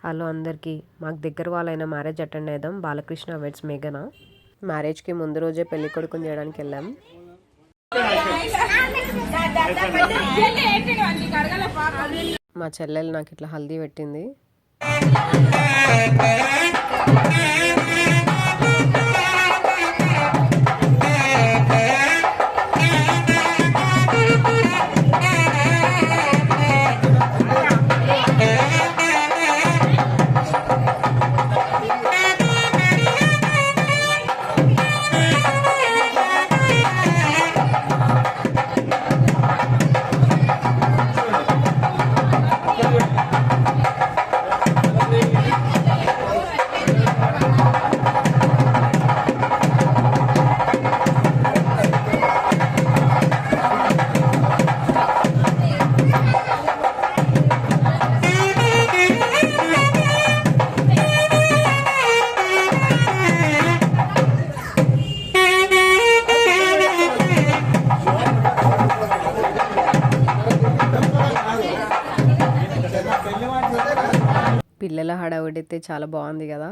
Hello అందరికీ. మాకు దగ్గర వాళ్ళైన మ్యారేజ్ అటెండ్ అయ్యాం. బాలకృష్ణ వెడ్స్ మేఘన. మ్యారేజ్కి ముందు రోజే పెళ్లి కొడుకుని చేయడానికి వెళ్ళాం. మా చెల్లెలు నాకు ఇట్లా హల్దీ పెట్టింది. పిల్లల హడావుడైతే చాలా బాగుంది కదా.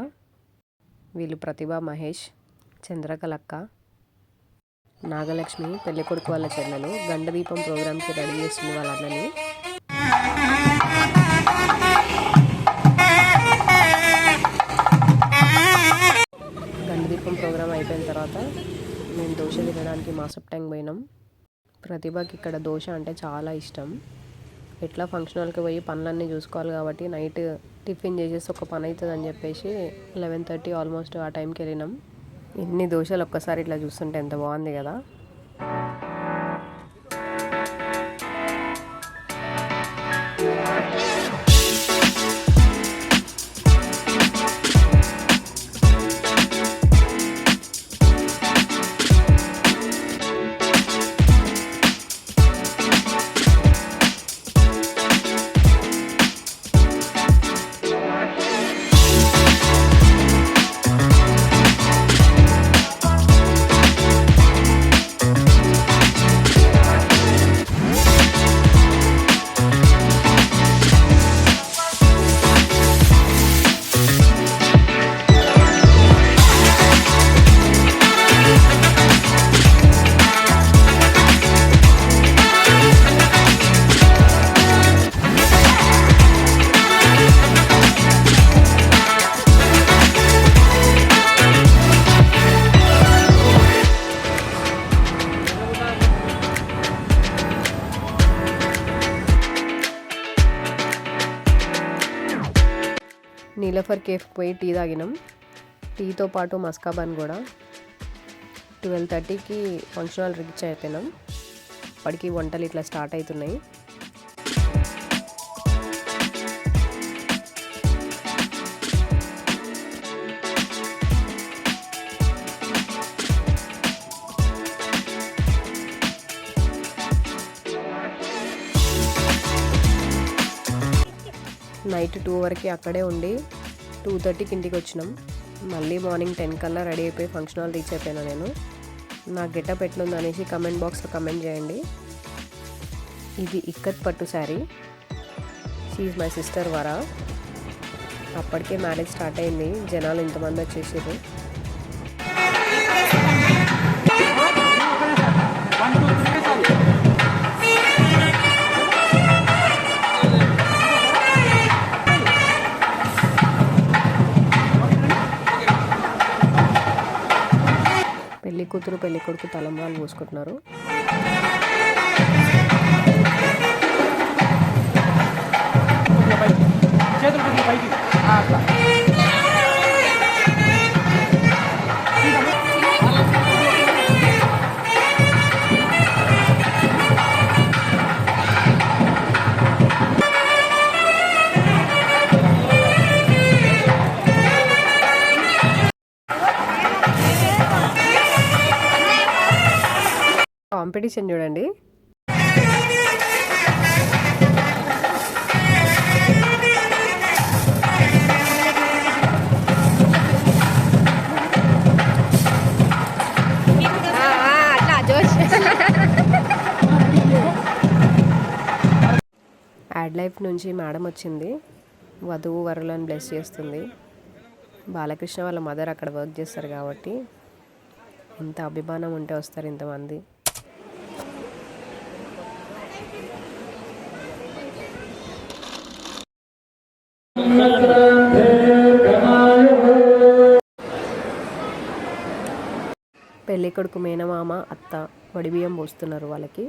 వీళ్ళు ప్రతిభ, మహేష్, చంద్రకళక్క, నాగలక్ష్మి పెళ్లి కొడుకు వాళ్ళ చెల్లెలు. గండదీపం ప్రోగ్రామ్కి రెడీ చేస్తుంది వాళ్ళ అన్నని. గండదీపం ప్రోగ్రామ్ అయిపోయిన తర్వాత మేము దోశ తినడానికి మాసప్ ట్యాంక్ పోయినాం. ప్రతిభకి ఇక్కడ దోశ అంటే చాలా ఇష్టం. ఎట్లా ఫంక్షన్ హాల్కి పోయి పనులన్నీ చూసుకోవాలి కాబట్టి నైట్ టిఫిన్ చేసేసి ఒక పని అవుతుంది అని చెప్పేసి 11:30 ఆల్మోస్ట్ ఆ టైంకి వెళ్ళినాం. ఎన్ని దోశలు ఒక్కసారి ఇట్లా చూస్తుంటే ఎంత బాగుంది కదా. నీలఫర్ కేఫ్ పోయి టీ తాగినాం. టీతో పాటు మస్కాబన్ కూడా. 12:30కి ఫంక్షన్ హాల్ రీచ్ అయిపోయినాం. అప్పటికి వంటలు ఇట్లా స్టార్ట్ అవుతున్నాయి. నైట్ 2 వరకు అక్కడే ఉండి 2:30కి ఇంటికి వచ్చినాం. మళ్ళీ మార్నింగ్ 10 కల్లా రెడీ అయిపోయి ఫంక్షన్ హాల్ రీచ్ అయిపోయినా నేను. నా గెటప్ ఎట్లుంది అనేసి కమెంట్ బాక్స్లో కమెంట్ చేయండి. ఇది ఇక్కత్ పట్టు sari. She is my sister Vara. అప్పటికే మ్యారేజ్ స్టార్ట్ అయింది. జనాలు ఇంతమంది వచ్చేసారు. పెళ్లి కూతురు పెళ్లి కొడుకు తలంబ్రాలు పోసుకుంటున్నారు. కాంపిటీషన్ చూడండి. యాడ్ లైఫ్ నుంచి మేడం వచ్చింది. వధువు వరులను బ్లెస్ చేస్తుంది. బాలకృష్ణ వాళ్ళ మదర్ అక్కడ వర్క్ చేస్తారు కాబట్టి ఎంత అభిమానం ఉంటే వస్తారు ఇంతమంది. పెళ్ళి కొడుకు మేనమామ అత్త వడిబియ్యం పోస్తున్నారు వాళ్ళకి.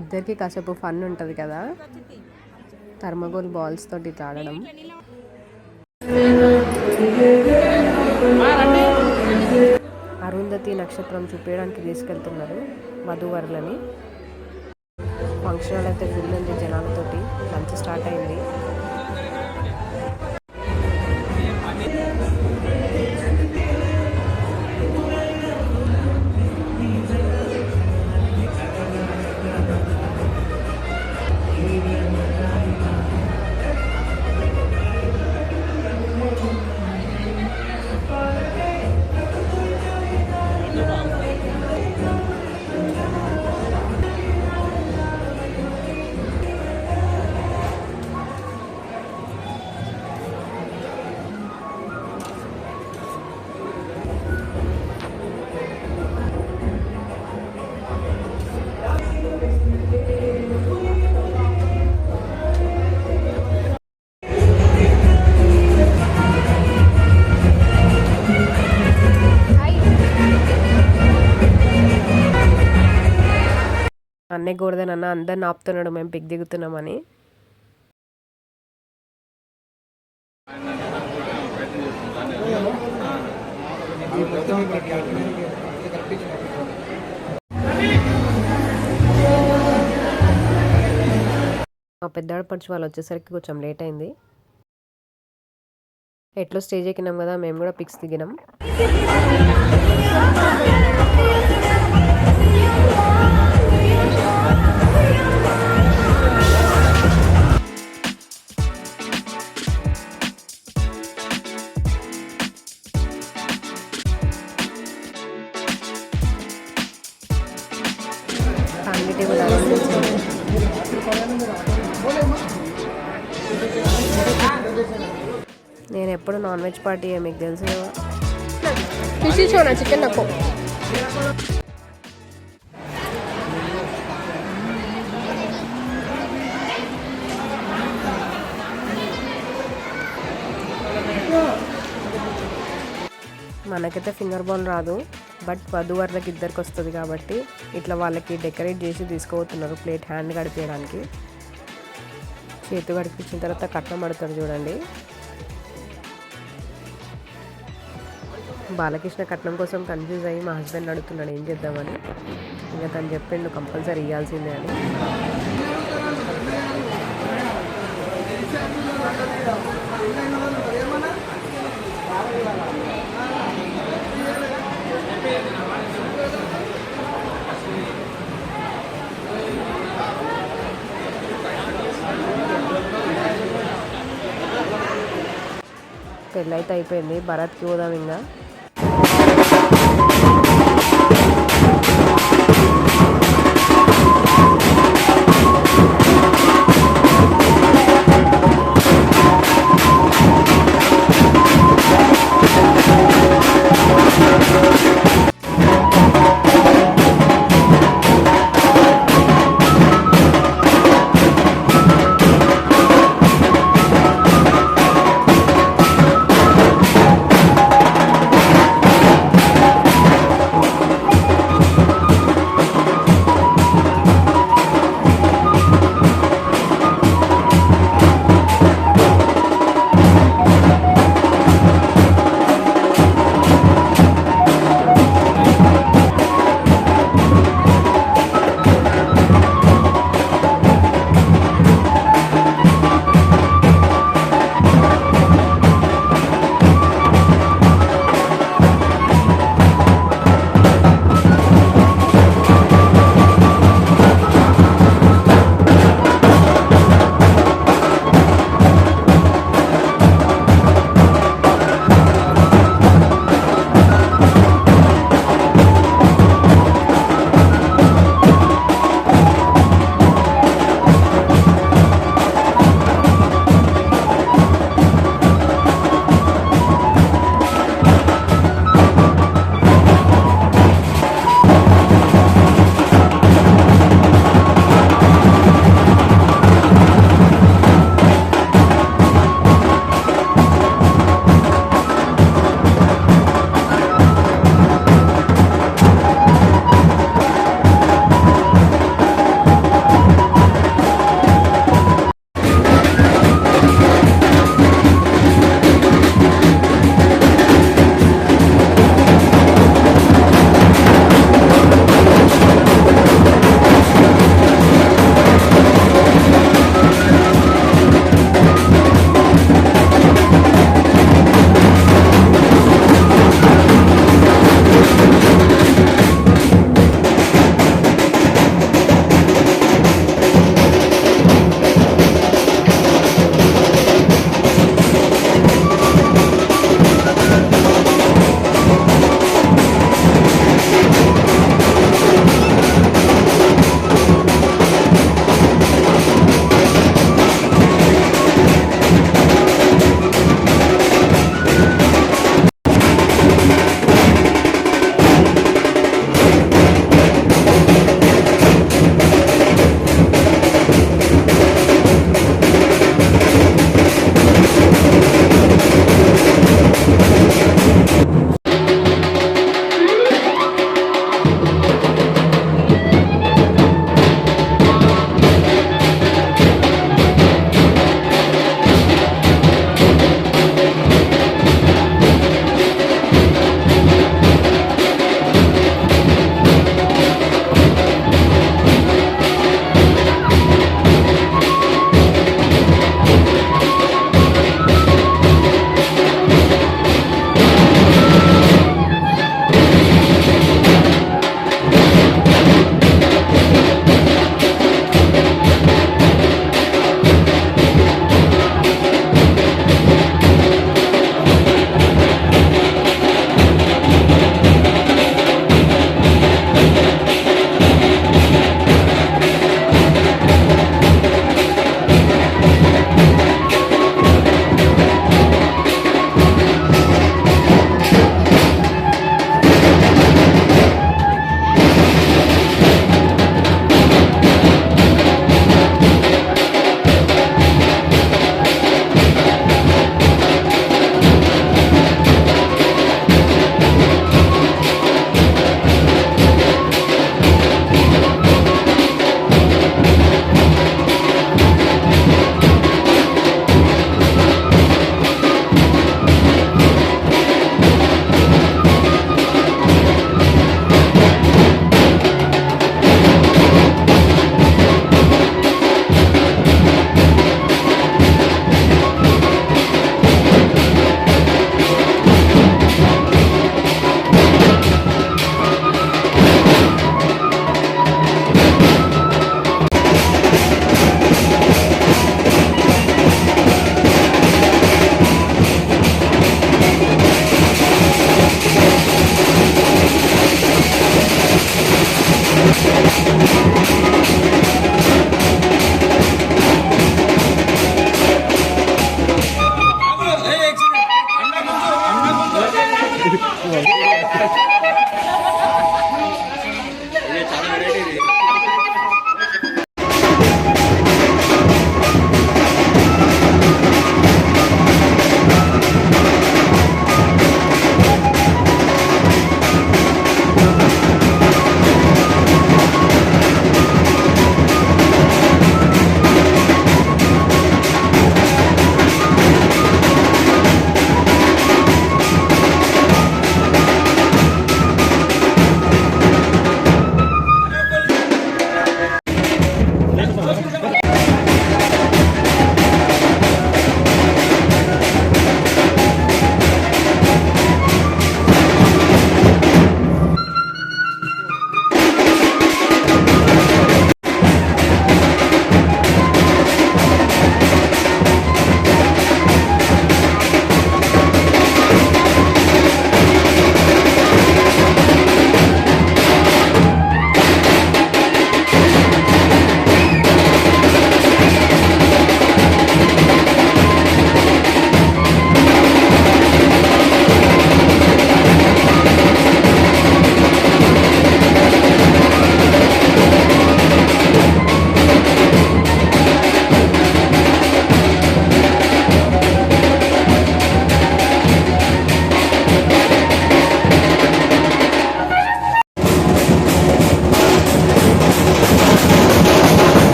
ఇద్దరికి కాసేపు ఫన్ ఉంటుంది కదా, థర్మగోల్ బాల్స్ తోటి ఆడడం. అరుంధతి నక్షత్రం చూపించడానికి తీసుకెళ్తున్నారు వధూవరులని. ఫంక్షన్ హాల్ అయితే ఫుల్ ఉంది జనాలతోటి. లంచ్ స్టార్ట్ అయింది. అన్నే గోడదనన్న అందరిని ఆపుతున్నాడు మేము పిక్ దిగుతున్నామని. మా పెద్దాడపడిచి వాళ్ళు వచ్చేసరికి కొంచెం లేట్ అయింది. ఎట్లో స్టేజ్ ఎక్కినాం కదా, మేము కూడా పిక్స్ దిగినాం. నేను ఎప్పుడు నాన్ వెజ్ పార్టీ మీకు తెలుసు కదా. ఫిష్ చూడండి, చికెన్ నాకు. మనకైతే ఫింగర్ బౌల్ రాదు, బట్ వధూవరులకి ఇద్దరికి వస్తుంది కాబట్టి ఇట్లా వాళ్ళకి డెకరేట్ చేసి తీసుకుపోతున్నారు ప్లేట్ హ్యాండ్ గడిపేయడానికి. చేతి గడిపించిన తర్వాత కట్నం పడతారు చూడండి. బాలకృష్ణ కట్నం కోసం కన్ఫ్యూజ్ అయ్యి మా హస్బెండ్ అడుగుతున్నాడు ఏం చేద్దామని. ఇంకా తను చెప్పిండు కంపల్సరీ ఇవ్వాల్సిందే అని. పెళ్ళైతే అయిపోయింది, భరత్కి పోదాం ఇంకా.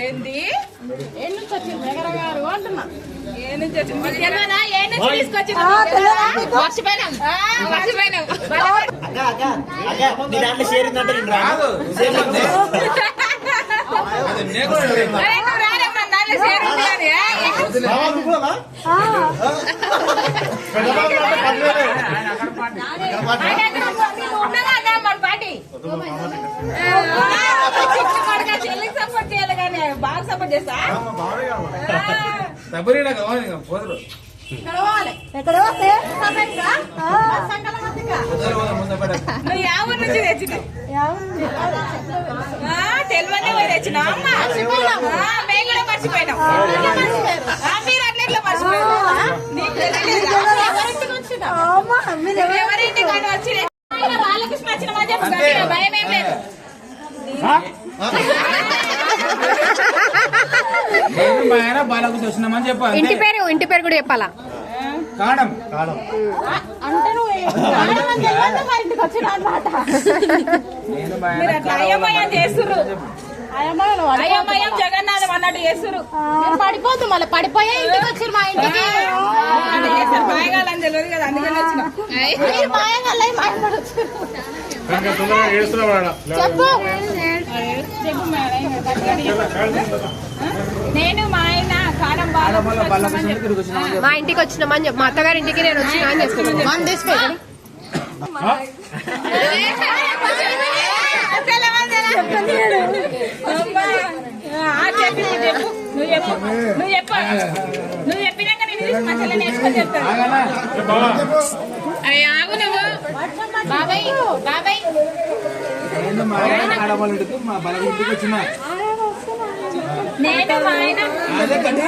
ఏంది చెల్లికి సపోర్ట్ చేయాలి కానీ బాగా సపోర్ట్ చేస్తా నువ్వు యావూరు నుంచి తెచ్చిన తెలివనే తెచ్చినా మేము కూడా మర్చిపోయినాం మీరు అట్లా మర్చిపోయినాం ఎవరింటి కానీ వచ్చి వాళ్ళకి నచ్చిన మధ్య భయం ఏం లేదు బాలకు చూసినామని చెప్పాలి ఇంటి పేరు కూడా చెప్పాలా కాడం అంటే నువ్వు ఇంటికి వచ్చిన అనమాట అయోమయం చేస్తుర్రు అయోమయం జగన్నాథం అన్నట్టు చేస్తుర్రు పడిపోద్దు మళ్ళీ పడిపోయే ఇంటికి వచ్చారు మా ఇంటికి మాయగాలని తెలియదు కదా అందుకని వచ్చిన నేను మా ఆయన కాడం మా ఇంటికి వచ్చినామని చెప్పి మా అత్తగారి ఇంటికి నేను వచ్చినా అని చెప్తున్నాను నువ్వు చెప్పినాక నేను మా చెల్లె నేర్చుకొని చెప్తాను అవి ఆగు నువ్వు బాబాయ్ బాబాయ్ మా బల ఇంటికి వచ్చిన నేను మా ఆయన అదే కదా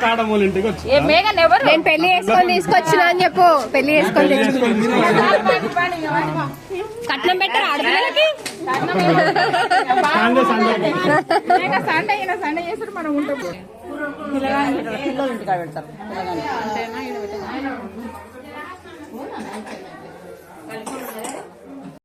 కాడమూలి ఇంటికి వచ్చి నేను పెళ్లి చేసుకొని తీసుకొచ్చిన అని చెప్పు. పెళ్లి చేసుకొని కట్నం పెట్టారు ఆడపిల్లలకి. సండే చేస్తారు మనం ఉంటాం. పిల్లలు ఇంటికాడ పెడతారు. అంతేనా?